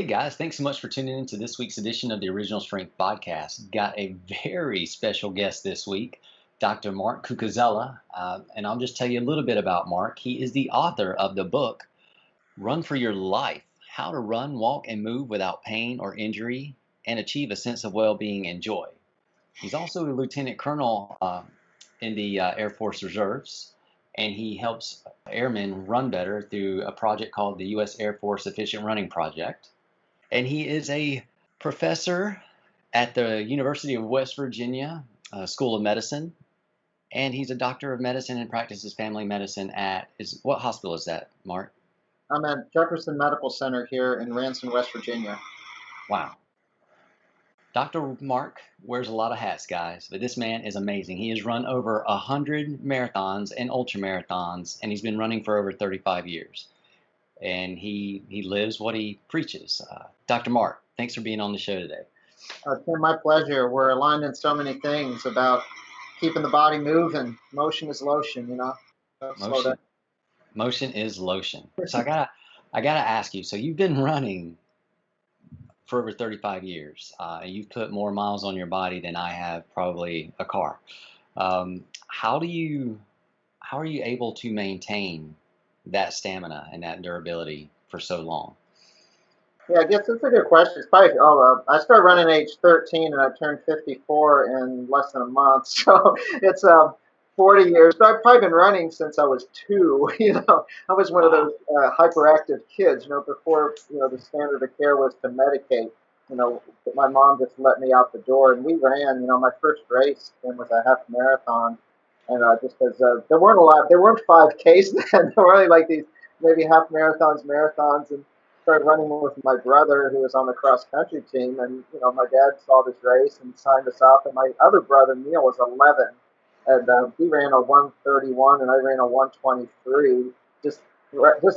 Hey guys, thanks so much for tuning in to this week's edition of the Original Strength Podcast. Got a very special guest this week, Dr. Mark Cucuzzella, and I'll just tell you a little bit about Mark. He is the author of the book, Run for Your Life, How to Run, Walk, and Move Without Pain or Injury and Achieve a Sense of Well-Being and Joy. He's also a Lieutenant Colonel in the Air Force Reserves, and he helps airmen run better through a project called the U.S. Air Force Efficient Running Project. And he is a professor at the University of West Virginia School of Medicine. And he's a doctor of medicine and practices family medicine what hospital is that, Mark? I'm at Jefferson Medical Center here in Ranson, West Virginia. Wow. Dr. Mark wears a lot of hats, guys, but this man is amazing. He has run over 100 marathons and ultra marathons, and he's been running for over 35 years. And he lives what he preaches. Dr. Mark, thanks for being on the show today. It's been my pleasure. We're aligned in so many things about keeping the body moving. Motion is lotion, you know. Motion is lotion. So I gotta ask you. So you've been running for over 35 years, and you've put more miles on your body than I have probably a car. How are you able to maintain that stamina and that durability for so long? Yeah, I guess that's a good question. It's probably, I started running at age 13 and I turned 54 in less than a month. So it's 40 years. So I've probably been running since I was 2. You know, I was one of those hyperactive kids, you know, before, you know, the standard of care was to medicate. You know, my mom just let me out the door and we ran. You know, my first race was a half marathon. And just because there weren't 5Ks then. There were only like these maybe half marathons, and started running with my brother who was on the cross country team. And you know, my dad saw this race and signed us up. And my other brother Neil was 11, and he ran a 1:31, and I ran a 1:23. Just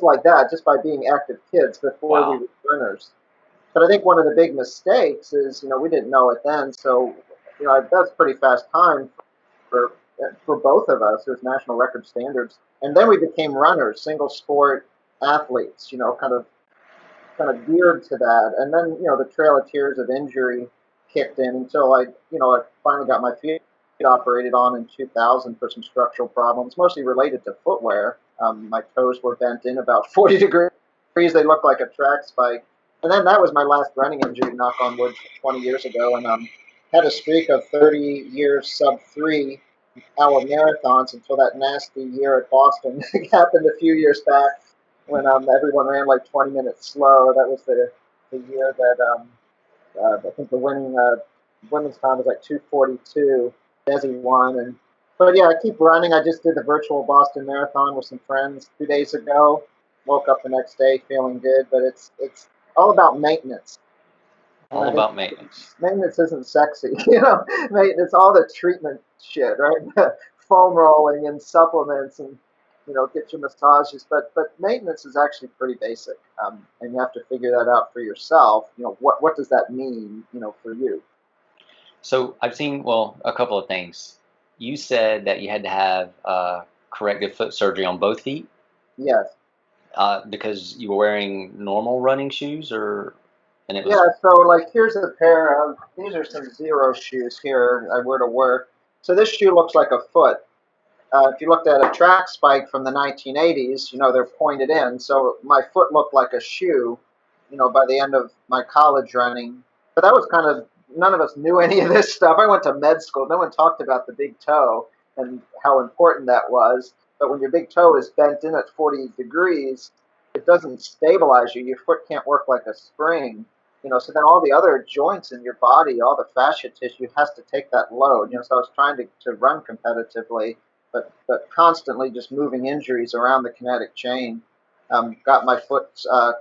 like that, just by being active kids before we were runners. But I think one of the big mistakes is, you know, we didn't know it then, so you know that's a pretty fast time for both of us. It was national record standards, and then we became runners, single sport athletes. You know, kind of geared to that, and then you know the Trail of Tears of injury kicked in until I finally got my feet operated on in 2000 for some structural problems, mostly related to footwear. My toes were bent in about 40 degrees. They looked like a track spike. And then that was my last running injury, knock on wood, 20 years ago, and had a streak of 30 years sub 3-hour marathons until that nasty year at Boston happened a few years back when everyone ran like 20 minutes slow. That was the year that I think the women's time was like 2:42. Desi won, but yeah, I keep running. I just did the virtual Boston Marathon with some friends 2 days ago. Woke up the next day feeling good, but it's all about maintenance. All about maintenance. Maintenance isn't sexy, you know. Maintenance, all the treatment shit, right? Foam rolling and supplements, and you know, get your massages. But maintenance is actually pretty basic, and you have to figure that out for yourself. You know, what does that mean, you know, for you? So I've seen, a couple of things. You said that you had to have corrective foot surgery on both feet? Yes. Because you were wearing normal running shoes, Yeah, so like here's a pair of, these are some Zero shoes here I wear to work. So this shoe looks like a foot. If you looked at a track spike from the 1980s, you know, they're pointed in. So my foot looked like a shoe, you know, by the end of my college running. But that was kind of, none of us knew any of this stuff. I went to med school. No one talked about the big toe and how important that was. But when your big toe is bent in at 40 degrees, it doesn't stabilize you. Your foot can't work like a spring. You know, so then all the other joints in your body, all the fascia tissue has to take that load. You know, so I was trying to run competitively, but constantly just moving injuries around the kinetic chain. Got my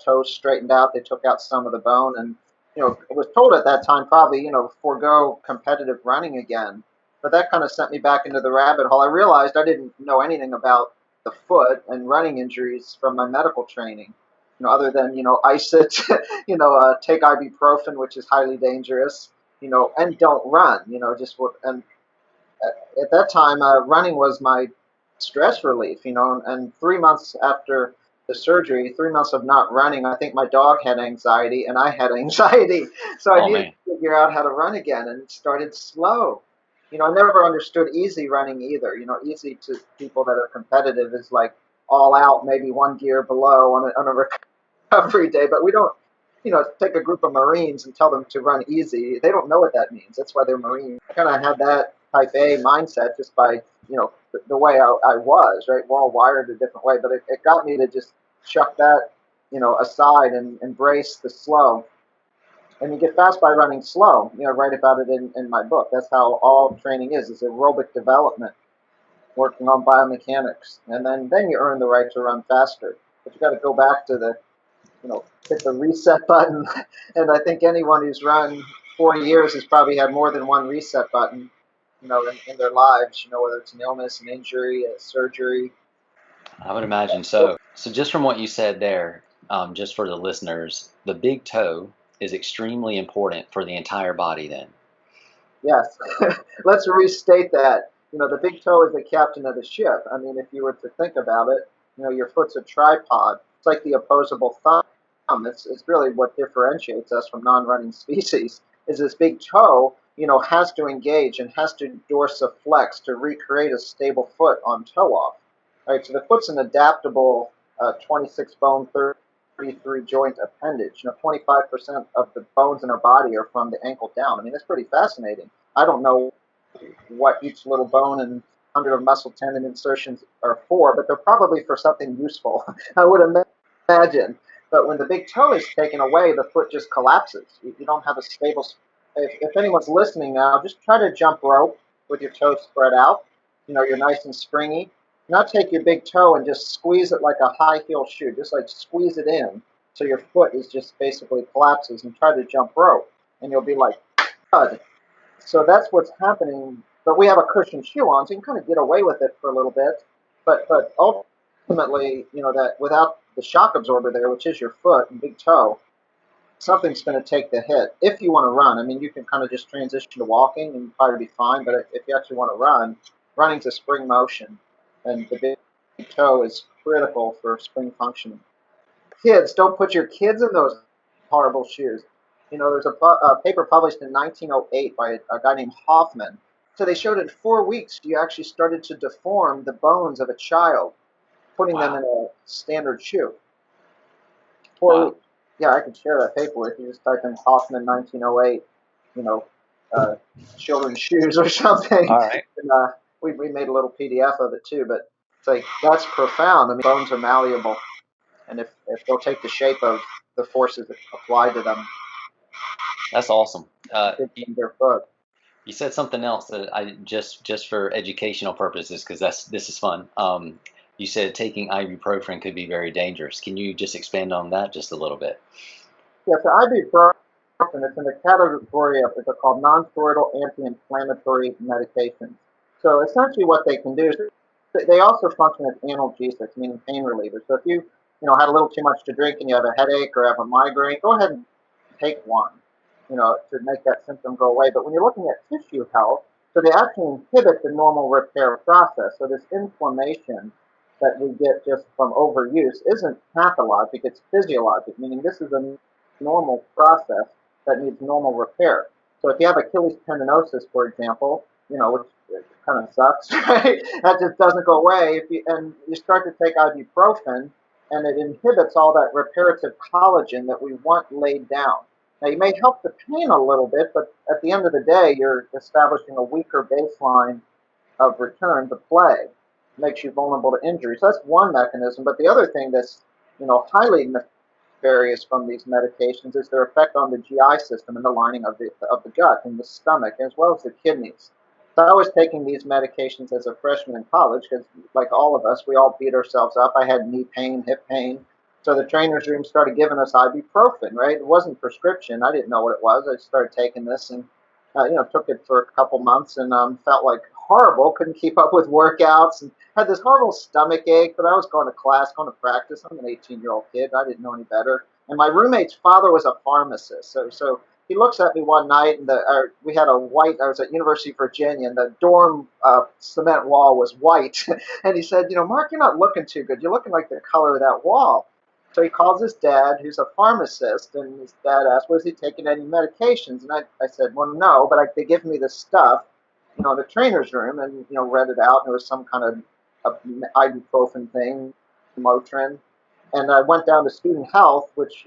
toes straightened out. They took out some of the bone, and you know, I was told at that time probably, you know, forego competitive running again. But that kind of sent me back into the rabbit hole. I realized I didn't know anything about the foot and running injuries from my medical training. You know, other than, you know, ice it, you know, take ibuprofen, which is highly dangerous, you know, and don't run, you know, and at that time, running was my stress relief, you know, and 3 months after the surgery, 3 months of not running, I think my dog had anxiety and I had anxiety. So I Oh needed man. to figure out how to run again and started slow. I never understood easy running either. Easy to people that are competitive is like all out, maybe one gear below on a recovery day, but we don't, take a group of Marines and tell them to run easy. They don't know what that means. That's why they're Marines. I kind of had that type A mindset just by, the way I was, right? We're all wired a different way, but it got me to just chuck that, aside and embrace the slow. And you get fast by running slow. Write about it in my book. That's how all training is aerobic development, working on biomechanics. And then you earn the right to run faster. But you got to go back to hit the reset button. And I think anyone who's run 40 years has probably had more than one reset button, in their lives, whether it's an illness, an injury, a surgery. I would imagine so. So just from what you said there, just for the listeners, the big toe is extremely important for the entire body then. Yes. Let's restate that. The big toe is the captain of the ship. I mean, if you were to think about it, your foot's a tripod. It's like the opposable thumb. It's really what differentiates us from non-running species is this big toe, has to engage and has to dorsiflex to recreate a stable foot on toe off. Right? So the foot's an adaptable 26 bone, 33 joint appendage. 25% of the bones in our body are from the ankle down. I mean, that's pretty fascinating. I don't know what each little bone and 100 of muscle tendon insertions are for, but they're probably for something useful, I would imagine. But when the big toe is taken away, the foot just collapses. You don't have a stable. If anyone's listening now, just try to jump rope with your toes spread out. You're nice and springy. Now take your big toe and just squeeze it like a high heel shoe. Just like squeeze it in so your foot is just basically collapses, and try to jump rope. And you'll be like, thud. So that's what's happening. But we have a cushioned shoe on, so you can kind of get away with it for a little bit. But ultimately, that without the shock absorber there, which is your foot and big toe, something's going to take the hit. If you want to run, I mean, you can kind of just transition to walking and probably be fine. But if you actually want to run, running's a spring motion, and the big toe is critical for spring functioning. Kids, don't put your kids in those horrible shoes. There's a paper published in 1908 by a guy named Hoffman. So they showed in 4 weeks you actually started to deform the bones of a child, putting them in a standard shoe. 4 weeks. Yeah, I could share that paper with you. Just type in Hoffman 1908, children's shoes or something. All right. And, we made a little PDF of it too, but it's like, that's profound. I mean, bones are malleable. And if they'll take the shape of the forces applied to them. That's awesome. Their foot. You said something else that I just for educational purposes, because this is fun. You said taking ibuprofen could be very dangerous. Can you just expand on that just a little bit? Yeah, so ibuprofen, it's in the category of, it's called non-steroidal anti-inflammatory medications. So essentially what they can do is they also function as analgesics, meaning pain relievers. So if you, had a little too much to drink and you have a headache or have a migraine, go ahead and take one, to make that symptom go away. But when you're looking at tissue health, so they actually inhibit the normal repair process. So this inflammation that we get just from overuse isn't pathologic, it's physiologic, meaning this is a normal process that needs normal repair. So if you have Achilles tendinosis, for example, which kind of sucks, right? That just doesn't go away. And you start to take ibuprofen, and it inhibits all that reparative collagen that we want laid down. Now, you may help the pain a little bit, but at the end of the day, you're establishing a weaker baseline of return to play. It makes you vulnerable to injury. So that's one mechanism. But the other thing that's, highly nefarious from these medications is their effect on the GI system and the lining of the gut and the stomach, as well as the kidneys. So I was taking these medications as a freshman in college because, like all of us, we all beat ourselves up. I had knee pain, hip pain. So the trainer's room started giving us ibuprofen, right? It wasn't prescription. I didn't know what it was. I started taking this and, took it for a couple months and felt like horrible. Couldn't keep up with workouts and had this horrible stomach ache. But I was going to class, going to practice. I'm an 18-year-old kid. I didn't know any better. And my roommate's father was a pharmacist. So he looks at me one night, and we had a white. I was at University of Virginia, and the dorm cement wall was white. And he said, Mark, you're not looking too good. You're looking like the color of that wall. So he calls his dad, who's a pharmacist, and his dad asked, was he taking any medications? And I said, well, no, but they give me this stuff, in the trainer's room, and, read it out, and it was some kind of ibuprofen thing, Motrin. And I went down to student health, which,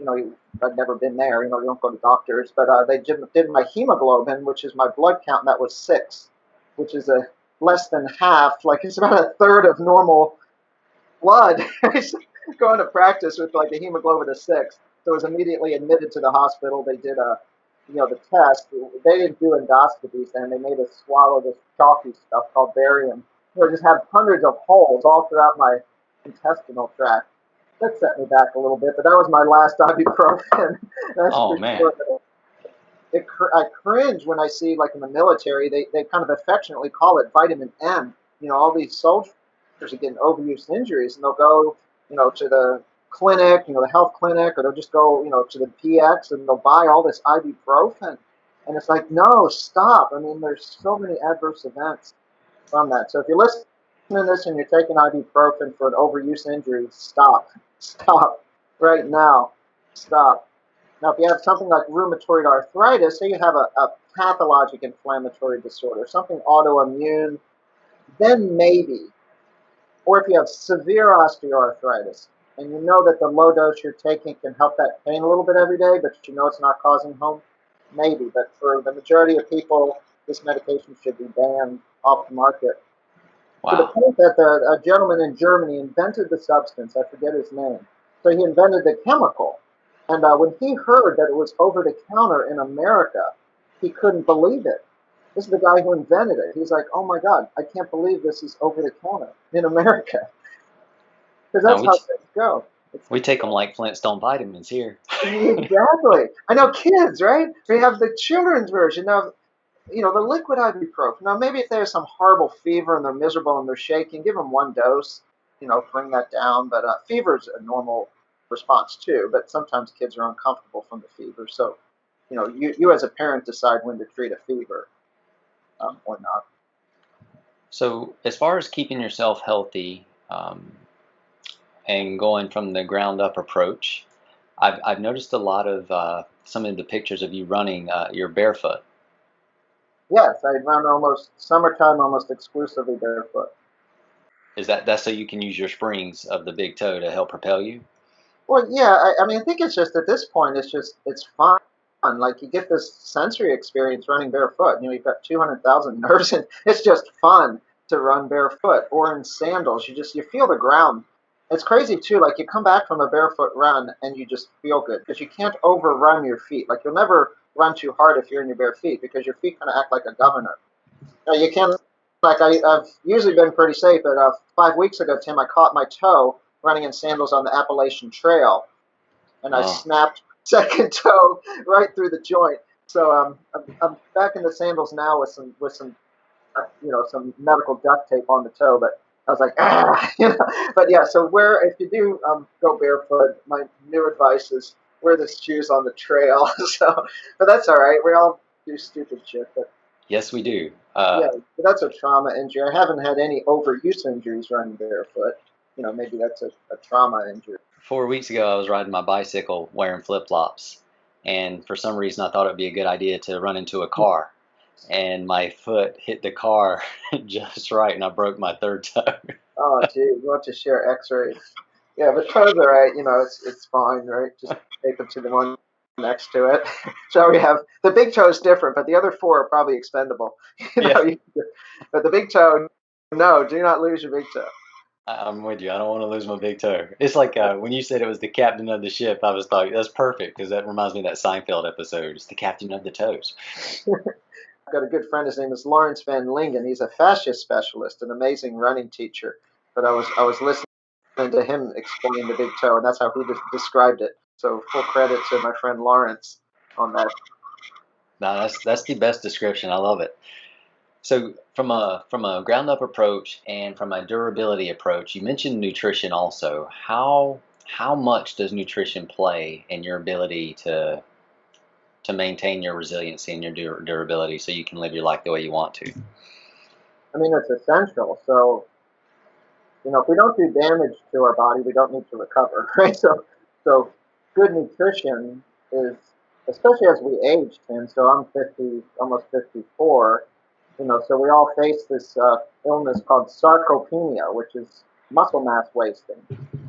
I'd never been there, you don't go to doctors, but they did my hemoglobin, which is my blood count, and that was 6, which is a less than half, like it's about a third of normal blood. Going to practice with like a hemoglobin of 6. So I was immediately admitted to the hospital. They did the test. They didn't do endoscopies then. They made us swallow this chalky stuff called barium. I just had hundreds of holes all throughout my intestinal tract. That set me back a little bit, but that was my last ibuprofen. That's Oh for man. sure. I cringe when I see, like in the military, they kind of affectionately call it vitamin M. All these soldiers are getting overuse injuries, and they'll go, to the clinic, the health clinic, or they'll just go, to the PX, and they'll buy all this ibuprofen. And it's like, no, stop. I mean, there's so many adverse events from that. So if you're listening to this and you're taking ibuprofen for an overuse injury, stop. Stop right now. Stop. Now, if you have something like rheumatoid arthritis, say you have a pathologic inflammatory disorder, something autoimmune, then maybe. Or if you have severe osteoarthritis, and you know that the low dose you're taking can help that pain a little bit every day, but you know it's not causing harm, maybe. But for the majority of people, this medication should be banned off the market. To the Wow. point that a gentleman in Germany invented the substance, I forget his name. So he invented the chemical. And when he heard that it was over the counter in America, he couldn't believe it. This is the guy who invented it. He's like, oh my God, I can't believe this is over the counter in America. Because No, that's how things go. we take them like Flintstone vitamins here. Exactly. I know kids, right? We have the children's version of, the liquid ibuprofen. Now, maybe if they have some horrible fever and they're miserable and they're shaking, give them one dose, bring that down. But fever is a normal response too. But sometimes kids are uncomfortable from the fever. So, you as a parent decide when to treat a fever or not. So as far as keeping yourself healthy, and going from the ground up approach, I've noticed a lot of some of the pictures of you running. You're barefoot. Yes, I run almost summertime, almost exclusively barefoot. Is that's so you can use your springs of the big toe to help propel you? Well, yeah, I mean, I think it's just at this point, it's fun. Like you get this sensory experience running barefoot. You've got 200,000 nerves, and it's just fun to run barefoot or in sandals. You feel the ground. It's crazy too. Like you come back from a barefoot run and you just feel good because you can't overrun your feet. Like you'll never run too hard if you're in your bare feet because your feet kind of act like a governor. You can't. Like I've usually been pretty safe, but 5 weeks ago, Tim, I caught my toe running in sandals on the Appalachian Trail, and I Oh, snapped second toe right through the joint. So I'm back in the sandals now with some some medical duct tape on the toe. But I was like, But yeah, so if you do go barefoot, my new advice is wear the shoes on the trail. So, but that's all right. We all do stupid shit. But yes, we do. yeah, but that's a trauma injury. I haven't had any overuse injuries running barefoot. Maybe that's a trauma injury. 4 weeks ago, I was riding my bicycle wearing flip-flops, and for some reason, I thought it would be a good idea to run into a car, and my foot hit the car just right, and I broke my third toe. Oh, gee, you want to share X-rays? Yeah, but toes are right. It's fine, right? Just tape it to the one next to it. So we have the big toe is different, but the other four are probably expendable. Yeah, But the big toe, no, do not lose your big toe. I'm with you. I don't want to lose my big toe. It's like when you said it was the captain of the ship, I was like, that's perfect because that reminds me of that Seinfeld episode. It's the captain of the toes. I've got a good friend. His name is Lawrence Van Lingen. He's a fascia specialist, an amazing running teacher. But I was listening to him explain the big toe, and that's how he described it. So full credit to my friend Lawrence on that. No, that's the best description. I love it. So from a ground up approach and from a durability approach, you mentioned nutrition also. How much does nutrition play in your ability to maintain your resiliency and your durability so you can live your life the way you want to. I mean, it's essential. So, if we don't do damage to our body, we don't need to recover, right? So good nutrition is, especially as we age, Tim. So I'm 50, almost 54. So we all face this illness called sarcopenia, which is muscle mass wasting.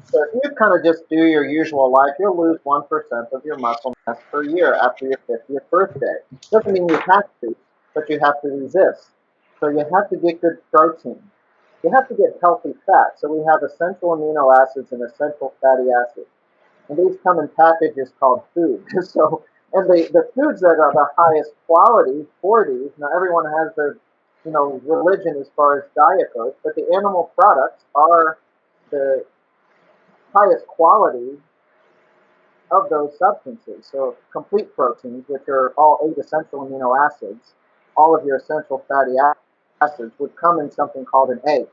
So if you kind of just do your usual life, you'll lose 1% of your muscle mass per year after your 50th birthday. Doesn't mean you have to, but you have to resist. So you have to get good protein. You have to get healthy fat. So we have essential amino acids and essential fatty acids. And these come in packages called food. And the foods that are the highest quality for these, now everyone has their, religion as far as diet goes, but the animal products are the highest quality of those substances. So complete proteins, which are all 8 essential amino acids, all of your essential fatty acids would come in something called an egg.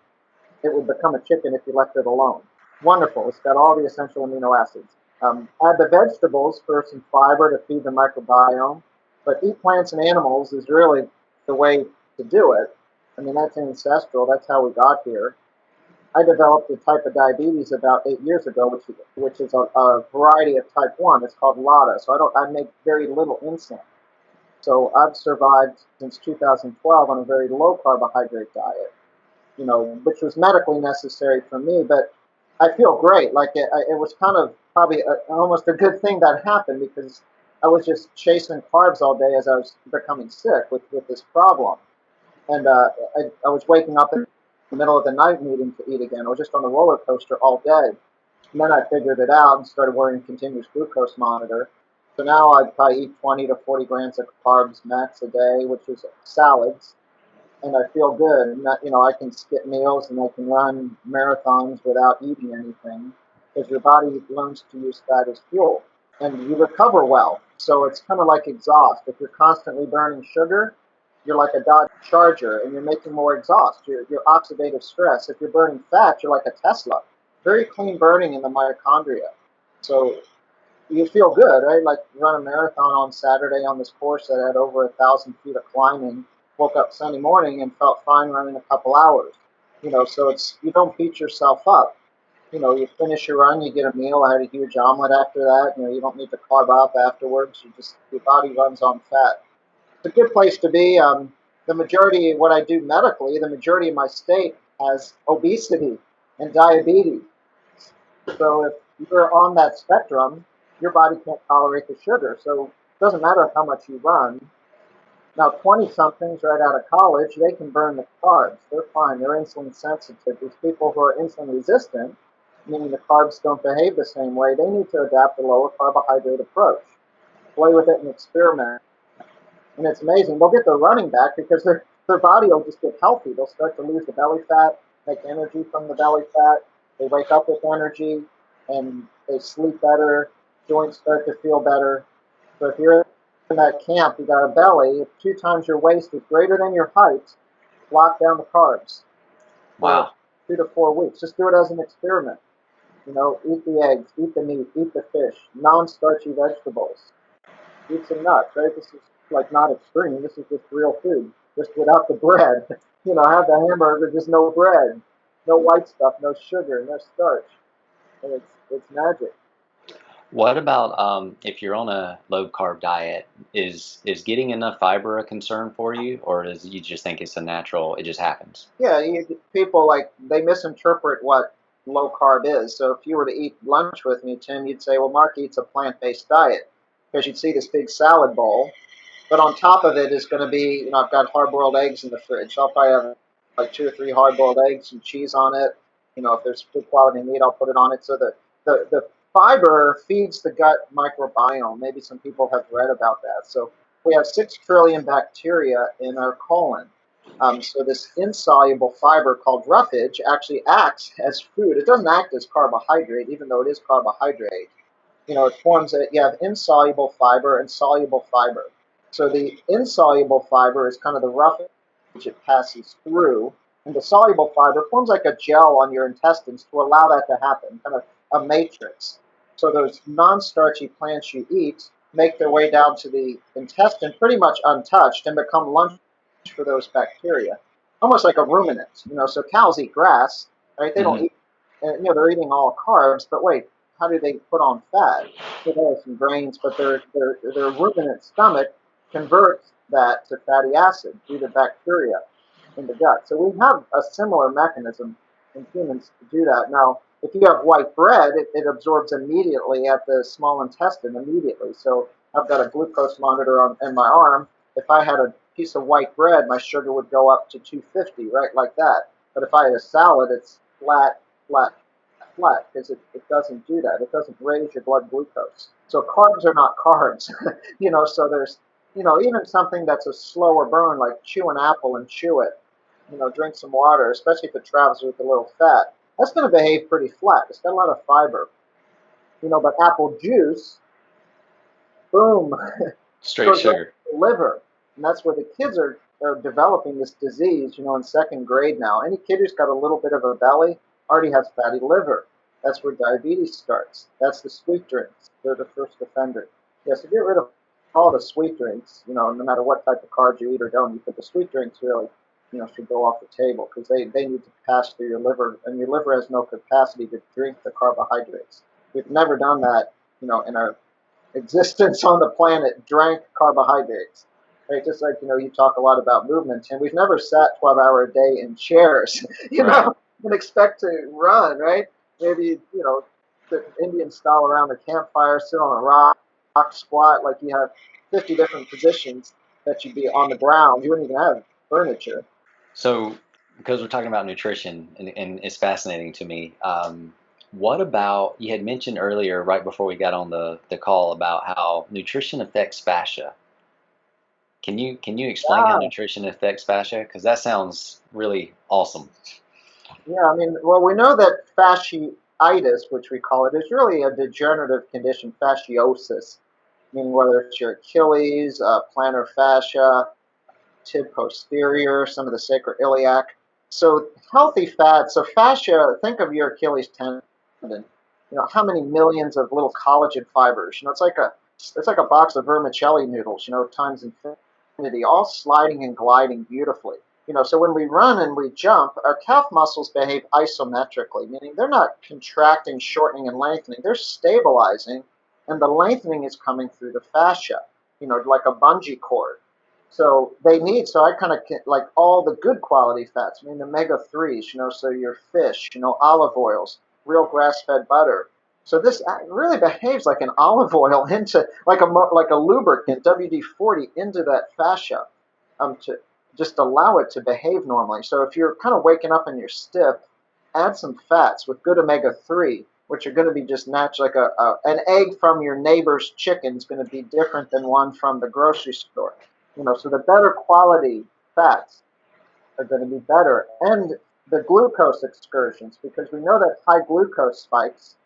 It would become a chicken if you left it alone. Wonderful. It's got all the essential amino acids. Add the vegetables for some fiber to feed the microbiome. But eat plants and animals is really the way to do it. I mean, that's ancestral. That's how we got here. I developed a type of diabetes about 8 years ago, which is a variety of type 1. It's called LADA. So I make very little insulin. So I've survived since 2012 on a very low carbohydrate diet, which was medically necessary for me, but I feel great. Like it was kind of probably almost a good thing that happened because I was just chasing carbs all day as I was becoming sick with this problem. And I was waking up in the middle of the night needing to eat again. I was just on a roller coaster all day. And then I figured it out and started wearing a continuous glucose monitor. So now I probably eat 20 to 40 grams of carbs max a day, which is salads. And I feel good. And I can skip meals and I can run marathons without eating anything because your body learns to use fat as fuel and you recover well. So it's kind of like exhaust. If you're constantly burning sugar, you're like a Dodge Charger and you're making more exhaust. You're oxidative stress. If you're burning fat, you're like a Tesla. Very clean burning in the mitochondria. So you feel good, right? Like run a marathon on Saturday on this course that had over 1,000 feet of climbing. Woke up Sunday morning and felt fine running a couple hours. So you don't beat yourself up. You finish your run, you get a meal. I had a huge omelet after that. You don't need to carb up afterwards. Your body runs on fat. It's a good place to be. The majority of what I do medically, the majority of my state has obesity and diabetes. So if you're on that spectrum, your body can't tolerate the sugar. So it doesn't matter how much you run. Now, 20-somethings right out of college, they can burn the carbs. They're fine. They're insulin sensitive. These people who are insulin resistant, meaning the carbs don't behave the same way, they need to adapt a lower carbohydrate approach. Play with it and experiment. And it's amazing. They'll get their running back because their body will just get healthy. They'll start to lose the belly fat, make energy from the belly fat. They wake up with energy and they sleep better. Joints start to feel better. So if you're in that camp, you got a belly, if 2 times your waist is greater than your height, lock down the carbs. Wow. 2 to 4 weeks. Just do it as an experiment. Eat the eggs, eat the meat, eat the fish, non-starchy vegetables. Eat some nuts, right? This is like not extreme. This is just real food, just without the bread. Have the hamburger, just no bread, no white stuff, no sugar, no starch, and it's magic. What about if you're on a low carb diet? Is getting enough fiber a concern for you, or does you just think it's a natural? It just happens. Yeah, people they misinterpret what low carb is. So if you were to eat lunch with me, Tim, you'd say, well, Mark eats a plant-based diet because you'd see this big salad bowl. But on top of it is going to be, I've got hard-boiled eggs in the fridge. So I'll probably have like 2 or 3 hard-boiled eggs and cheese on it. If there's good quality meat, I'll put it on it. So the fiber feeds the gut microbiome. Maybe some people have read about that. So we have 6 trillion bacteria in our colon. So this insoluble fiber called roughage actually acts as food. It doesn't act as carbohydrate, even though it is carbohydrate. It forms you have insoluble fiber and soluble fiber. So the insoluble fiber is kind of the roughage it passes through, and the soluble fiber forms like a gel on your intestines to allow that to happen, kind of a matrix. So those non-starchy plants you eat make their way down to the intestine pretty much untouched and become lunch for those bacteria, almost like a ruminant. So cows eat grass, right? They don't Hmm. eat, they're eating all carbs, but wait, how do they put on fat? They have some grains, but their ruminant stomach converts that to fatty acid through the bacteria in the gut. So we have a similar mechanism in humans to do that. Now, if you have white bread, it absorbs immediately at the small intestine immediately. So I've got a glucose monitor in my arm. If I had a piece of white bread, my sugar would go up to 250, right, like that. But if I had a salad, it's flat, flat, flat, because it doesn't do that. It doesn't raise your blood glucose. So carbs are not carbs. So there's, even something that's a slower burn, like chew an apple and chew it, drink some water, especially if it travels with a little fat. That's going to behave pretty flat. It's got a lot of fiber, but apple juice, boom, Straight goes right sugar. to the liver. And that's where the kids are developing this disease, in second grade now. Any kid who's got a little bit of a belly already has fatty liver. That's where diabetes starts. That's the sweet drinks. They're the first offender. Yeah, so get rid of all the sweet drinks, no matter what type of carbs you eat or don't eat, but the sweet drinks really, should go off the table because they need to pass through your liver, and your liver has no capacity to drink the carbohydrates. We've never done that, in our existence on the planet, drank carbohydrates. Right? Just like, you talk a lot about movement, and we've never sat 12 hours a day in chairs, Right. and expect to run, right? Maybe, the Indian style around the campfire, sit on a rock, squat, like you have 50 different positions that you'd be on the ground. You wouldn't even have furniture. So, because we're talking about nutrition, and it's fascinating to me, what about, you had mentioned earlier, right before we got on the call, about how nutrition affects fascia. Can you explain how Yeah, nutrition affects fascia? Because that sounds really awesome. yeah. I mean, well, we know that fasciitis, which we call it, is really a degenerative condition, fasciosis, meaning whether it's your Achilles, plantar fascia, tib posterior, some of the sacroiliac. So healthy fat. So fascia. Think of your Achilles tendon. How many millions of little collagen fibers. It's like a box of vermicelli noodles. Times infinity, all sliding and gliding beautifully. So when we run and we jump, our calf muscles behave isometrically, meaning they're not contracting, shortening, and lengthening. They're stabilizing, and the lengthening is coming through the fascia. Like a bungee cord. So I kind of like all the good quality fats, I mean, the omega 3s, so your fish, olive oils, real grass fed butter. So this really behaves like an olive oil into like a lubricant, WD-40, into that fascia, to just allow it to behave normally. So if you're kind of waking up and you're stiff, add some fats with good omega 3, which are going to be just natural. Like an egg from your neighbor's chicken is going to be different than one from the grocery store. So the better quality fats are going to be better. And the glucose excursions, because we know that high glucose spikes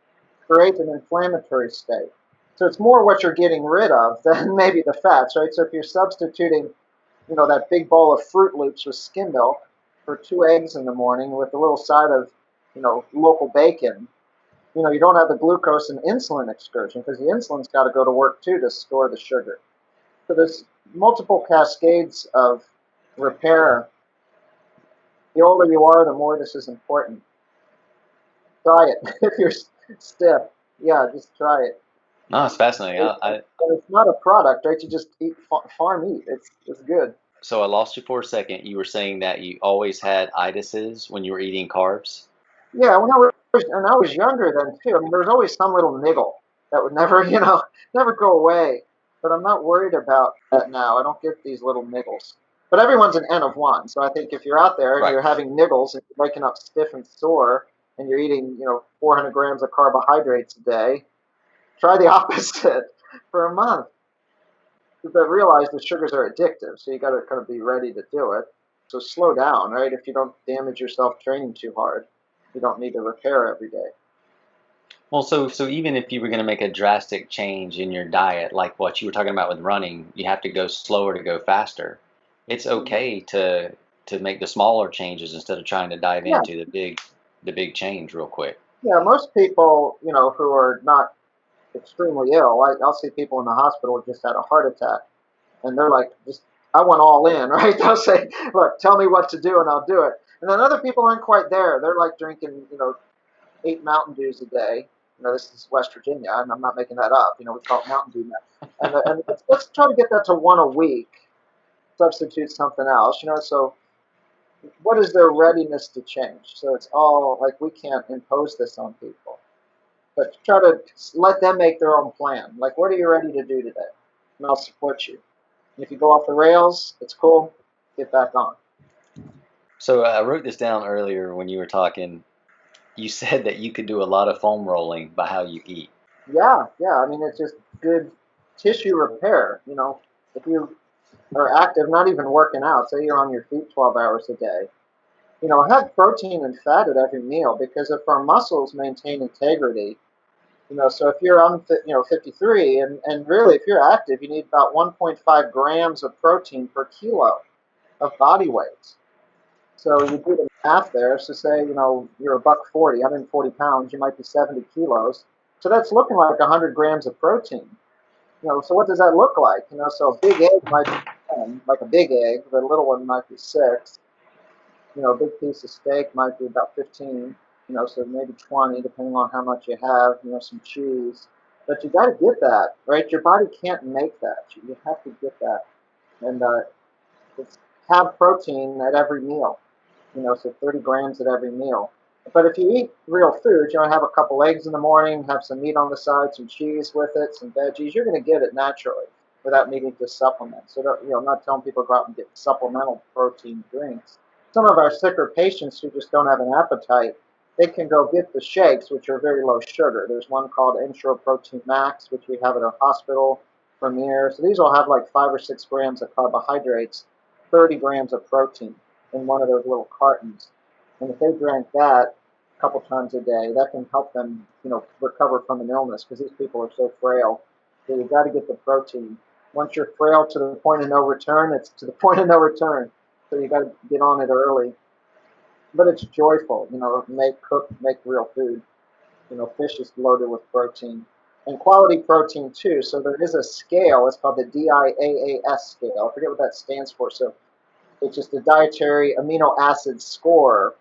create an inflammatory state. So it's more what you're getting rid of than maybe the fats, right? So if you're substituting, that big bowl of Fruit Loops with skim milk for 2 eggs in the morning with a little side of, local bacon, you don't have the glucose and insulin excursion because the insulin's got to go to work too to store the sugar. So there's multiple cascades of repair. The older you are, the more this is important. Try it. If you're stiff, yeah, just try it. No, it's fascinating. And it's not a product, right? You just eat farm meat. It's good. So I lost you for a second. You were saying that you always had itises when you were eating carbs. Yeah, when I was younger then too. I mean, there was always some little niggle that would never, never go away. But I'm not worried about that now. I don't get these little niggles. But everyone's an N of one. So I think if you're out there and Right. you're having niggles and you're waking up stiff and sore and you're eating, 400 grams of carbohydrates a day, try the opposite for a month. But realize the sugars are addictive, so you got to kind of be ready to do it. So slow down, right? If you don't damage yourself training too hard, you don't need to repair every day. Well, so even if you were going to make a drastic change in your diet, like what you were talking about with running, you have to go slower to go faster. It's okay to make the smaller changes instead of trying to dive Yeah, into the big change real quick. yeah. Most people, who are not extremely ill. I'll see people in the hospital just had a heart attack, and they're like, just I went all in, right? They'll say, look, tell me what to do, and I'll do it. And then other people aren't quite there. They're like drinking, 8 Mountain Dews a day. This is West Virginia, and I'm not making that up. We call it Mountain Dew now. And let's try to get that to one a week. Substitute something else. So what is their readiness to change? So it's all like we can't impose this on people, but try to let them make their own plan. Like, what are you ready to do today? And I'll support you. And if you go off the rails, it's cool. Get back on. So I wrote this down earlier when you were talking. You said that you could do a lot of foam rolling by how you eat. Yeah. I mean, it's just good tissue repair. If you are active, not even working out, say you're on your feet 12 hours a day, have protein and fat at every meal, because if our muscles maintain integrity, so if I'm 53, and really if you're active, you need about 1.5 grams of protein per kilo of body weight. So you do the math there. So say, you're a buck 40, 140 pounds, you might be 70 kilos. So that's looking like 100 grams of protein. So what does that look like? So a big egg might be 10, like a big egg, but a little one might be 6. A big piece of steak might be about 15, so maybe 20, depending on how much you have, some cheese. But you got to get that, right? Your body can't make that. You have to get that. And it's, have protein at every meal, so 30 grams at every meal. But if you eat real food, have a couple eggs in the morning, have some meat on the side, some cheese with it, some veggies, you're going to get it naturally without needing to supplement. So, I'm not telling people to go out and get supplemental protein drinks. Some of our sicker patients who just don't have an appetite, they can go get the shakes, which are very low sugar. There's one called Intro Protein Max, which we have at our hospital, Premier. So these will have like 5 or 6 grams of carbohydrates, 30 grams of protein in one of those little cartons. And if they drank that a couple times a day, that can help them, recover from an illness, because these people are so frail. So you've got to get the protein. Once you're frail to the point of no return, it's to the point of no return. So you got to get on it early. But it's joyful, make real food. Fish is loaded with protein. And quality protein too. So there is a scale. It's called the DIAAS scale. I forget what that stands for. So it's just a dietary amino acid score.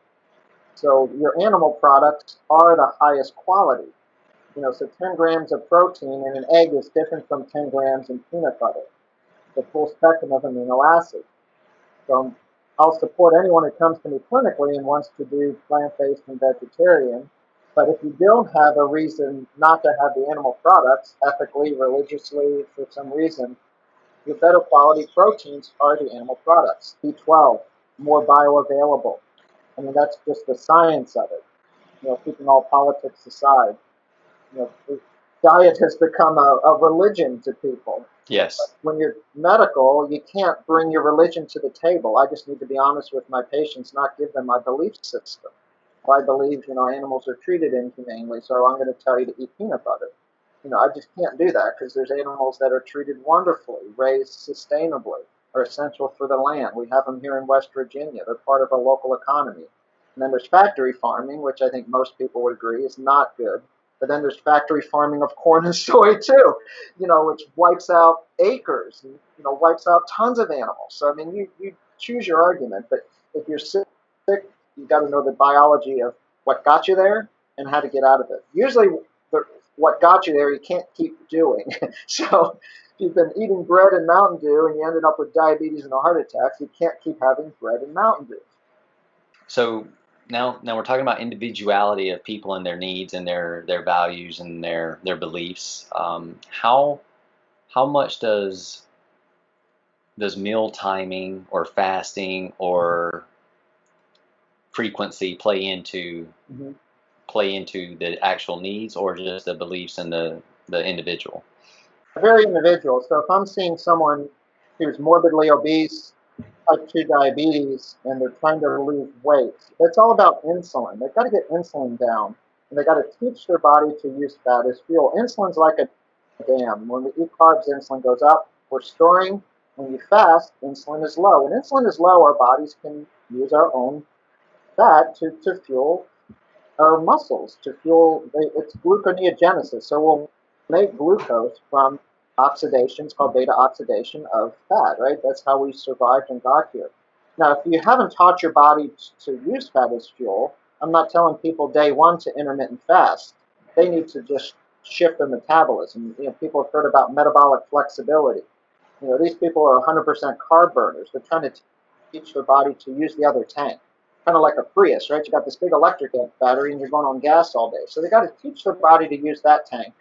So your animal products are the highest quality. So 10 grams of protein in an egg is different from 10 grams in peanut butter. The full spectrum of amino acids. So I'll support anyone who comes to me clinically and wants to do plant-based and vegetarian. But if you don't have a reason not to have the animal products, ethically, religiously, for some reason, your better quality proteins are the animal products. B12, more bioavailable. I mean, that's just the science of it. Keeping all politics aside. Diet has become a religion to people. Yes. But when you're medical, you can't bring your religion to the table. I just need to be honest with my patients, not give them my belief system. I believe, animals are treated inhumanely, so I'm going to tell you to eat peanut butter. I just can't do that, because there's animals that are treated wonderfully, raised sustainably, are essential for the land. We have them here in West Virginia. They're part of a local economy. And then there's factory farming, which I think most people would agree is not good. But then there's factory farming of corn and soy too, which wipes out acres and, wipes out tons of animals. So, I mean, you choose your argument, but if you're sick, you've got to know the biology of what got you there and how to get out of it. Usually what got you there, you can't keep doing. So if you've been eating bread and Mountain Dew and you ended up with diabetes and a heart attack, you can't keep having bread and Mountain Dew. So now we're talking about individuality of people and their needs and their values and their beliefs. How much does meal timing or fasting or frequency play into the actual needs, or just the beliefs in the individual? Very individual. So if I'm seeing someone who's morbidly obese, type 2 diabetes, and they're trying to lose weight, it's all about insulin. They've got to get insulin down, and they've got to teach their body to use fat as fuel. Insulin's like a dam. When we eat carbs, insulin goes up. We're storing. When you fast, insulin is low. When insulin is low, our bodies can use our own fat to fuel our muscles, to fuel, it's gluconeogenesis. So we'll make glucose from oxidation. It's called beta oxidation of fat, right? That's how we survived and got here. Now, if you haven't taught your body to use fat as fuel, I'm not telling people day one to intermittent fast. They need to just shift their metabolism. People have heard about metabolic flexibility. These people are 100% carb burners. They're trying to teach their body to use the other tank, kind of like a Prius, right? You got this big electric battery and you're going on gas all day. So they got to teach their body to use that tank.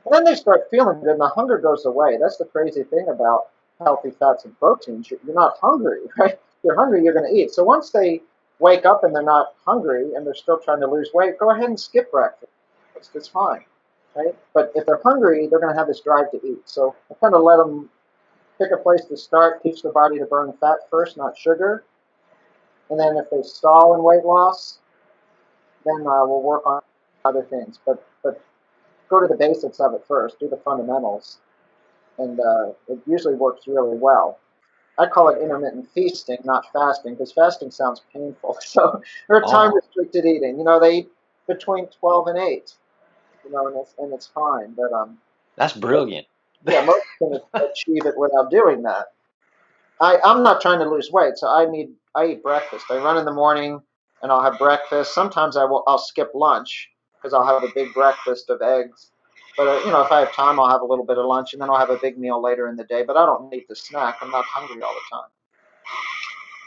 And then they start feeling good and the hunger goes away. That's the crazy thing about healthy fats and proteins. You're not hungry, right? If you're hungry, you're going to eat. So once they wake up and they're not hungry and they're still trying to lose weight, go ahead and skip breakfast. It's fine, right? But if they're hungry, they're going to have this drive to eat. So I kind of let them pick a place to start, teach the body to burn fat first, not sugar. And then if they stall in weight loss, then we'll work on other things. But go to the basics of it first, do the fundamentals, and it usually works really well. I call it intermittent feasting, not fasting, because fasting sounds painful. So or time Oh, restricted eating. They eat between 12 and 8. And it's fine. that's brilliant. Yeah, most can achieve it without doing that. I'm not trying to lose weight, so I eat breakfast. I run in the morning, and I'll have breakfast. Sometimes I'll skip lunch because I'll have a big breakfast of eggs. But if I have time, I'll have a little bit of lunch, and then I'll have a big meal later in the day. But I don't need the snack. I'm not hungry all the time.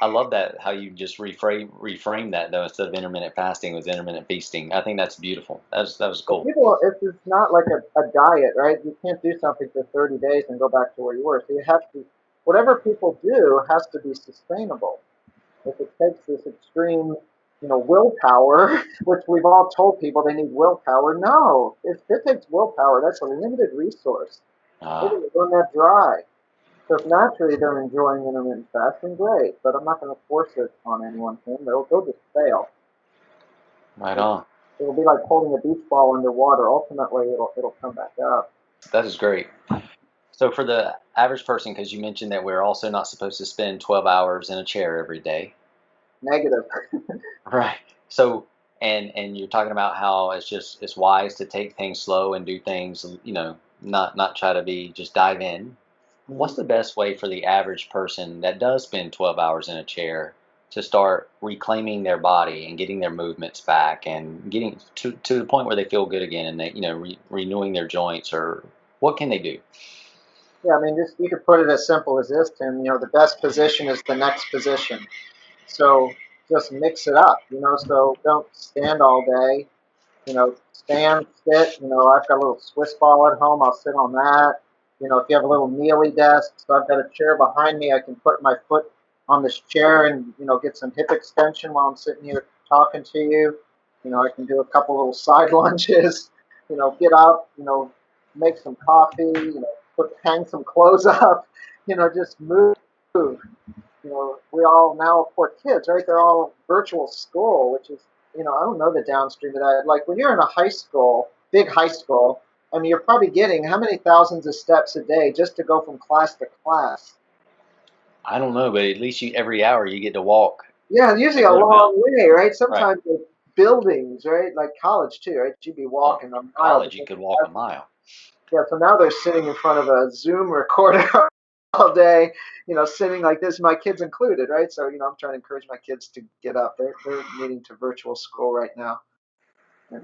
I love that how you just reframe that though instead of intermittent fasting was intermittent feasting. I think that's beautiful. That was But cool. people, it's not like a diet, right? You can't do something for 30 days and go back to where you were. So you have to, whatever people do has to be sustainable. If it takes this extreme, willpower, which we've all told people they need willpower, no. If it takes willpower, that's a limited resource. They're Ah, going to run that dry. So if naturally they're enjoying intermittent fasting, great. But I'm not going to force it on anyone. They'll just fail. right on. It'll be like holding a beach ball underwater. Ultimately, it'll come back up. That is great. So for the average person, because you mentioned that we're also not supposed to spend 12 hours in a chair every day. Negative. Right. So and you're talking about how it's wise to take things slow and do things, not try to be just dive in. What's Mhm. the best way for the average person that does spend 12 hours in a chair to start reclaiming their body and getting their movements back and getting to the point where they feel good again and they, renewing their joints, or what can they do? Yeah, I mean, just you could put it as simple as this, Tim. The best position is the next position. So just mix it up. So don't stand all day. Stand, sit. I've got a little Swiss ball at home. I'll sit on that. If you have a little kneely desk, so I've got a chair behind me, I can put my foot on this chair and get some hip extension while I'm sitting here talking to you. I can do a couple little side lunges. Get up. Make some coffee. Hang some clothes up. Just move. We all now for kids, right? They're all virtual school, which is, I don't know the downstream of that. Like when you're in a high school, big high school, I mean, you're probably getting how many thousands of steps a day just to go from class to class? I don't know, but at least every hour you get to walk Yeah, a usually a good amount. long way, right? Right. Sometimes with buildings, right? Like college too, right? You'd be Well, walking a mile to college you get could to walk a class. mile. Yeah, so now they're sitting in front of a Zoom recorder all day, sitting like this, my kids included, right? So, I'm trying to encourage my kids to get up. They're needing to virtual school right now. And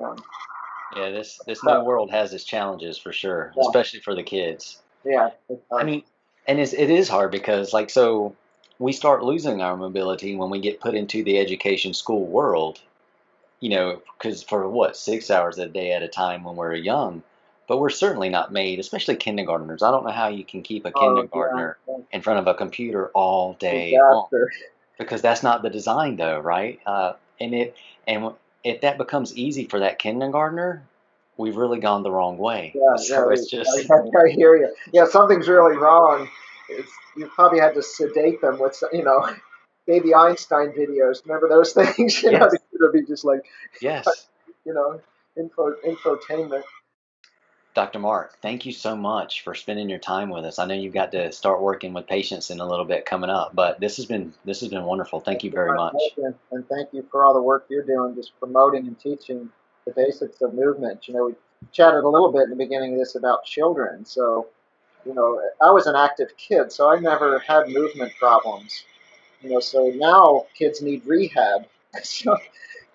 Yeah, this new tough. world has its challenges for sure, Yeah, especially for the kids. yeah, it's I tough. mean, and it is hard because so we start losing our mobility when we get put into the education school world, because for what, 6 hours a day at a time when we're young, but we're certainly not made, especially kindergartners. I don't know how you can keep a Oh, yeah, kindergartner yeah. in front of a computer all day long, Disaster. because that's not the design though, right? And if that becomes easy for that kindergartner, we've really gone the wrong way. Yeah, yeah, So it's just, I hear you. Yeah, something's really wrong. You probably had to sedate them with, baby Einstein videos. Remember those things? The yes, kid would be just like, yes. you know, infotainment. Dr. Mark, thank you so much for spending your time with us. I know you've got to start working with patients in a little bit coming up, but this has been wonderful. Thank you very My much. pleasure, and thank you for all the work you're doing, just promoting and teaching the basics of movement. chatted a little bit in the beginning of this about children. So, I was an active kid, so I never had movement problems. So now kids need rehab. So,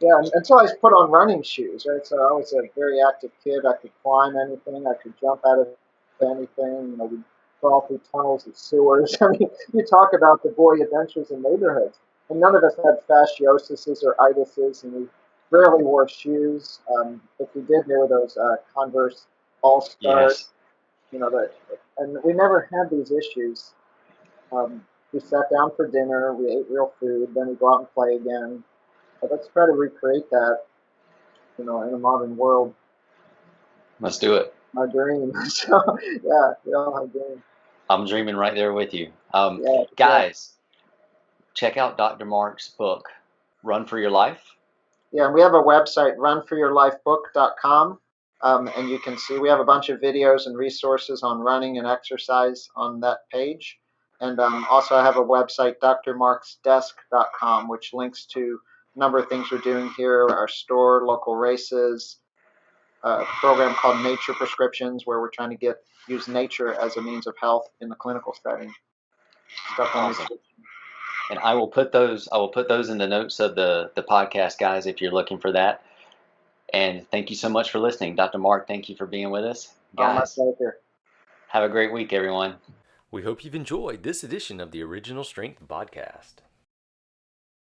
yeah, until I was put on running shoes, right? So I was a very active kid. I could climb anything. I could jump out of anything. We'd crawl through tunnels and sewers. I mean, you talk about the boy adventures in neighborhoods. And none of us had fascioses or itises, and we rarely wore shoes. If we did, they were those Converse All Stars. Yes. And we never had these issues. We sat down for dinner, we ate real food, then we go out and play again. But let's try to recreate that, in a modern world. Let's do it. My dream. So yeah, we all have dreams. I'm dreaming right there with you. Yeah, yeah, Guys, check out Dr. Mark's book, Run for Your Life. yeah. And we have a website, runforyourlifebook.com, and you can see we have a bunch of videos and resources on running and exercise on that page. And also, I have a website, drmarksdesk.com, which links to a number of things we're doing here, our store, local races, a program called Nature Prescriptions, where we're trying to use nature as a means of health in the clinical setting. Stuff on Awesome. And I will put those in the notes of the podcast, guys, if you're looking for that. And thank you so much for listening. Dr. Mark, thank you for being with us. Guys, my pleasure. have a great week, everyone. We hope you've enjoyed this edition of the Original Strength Podcast.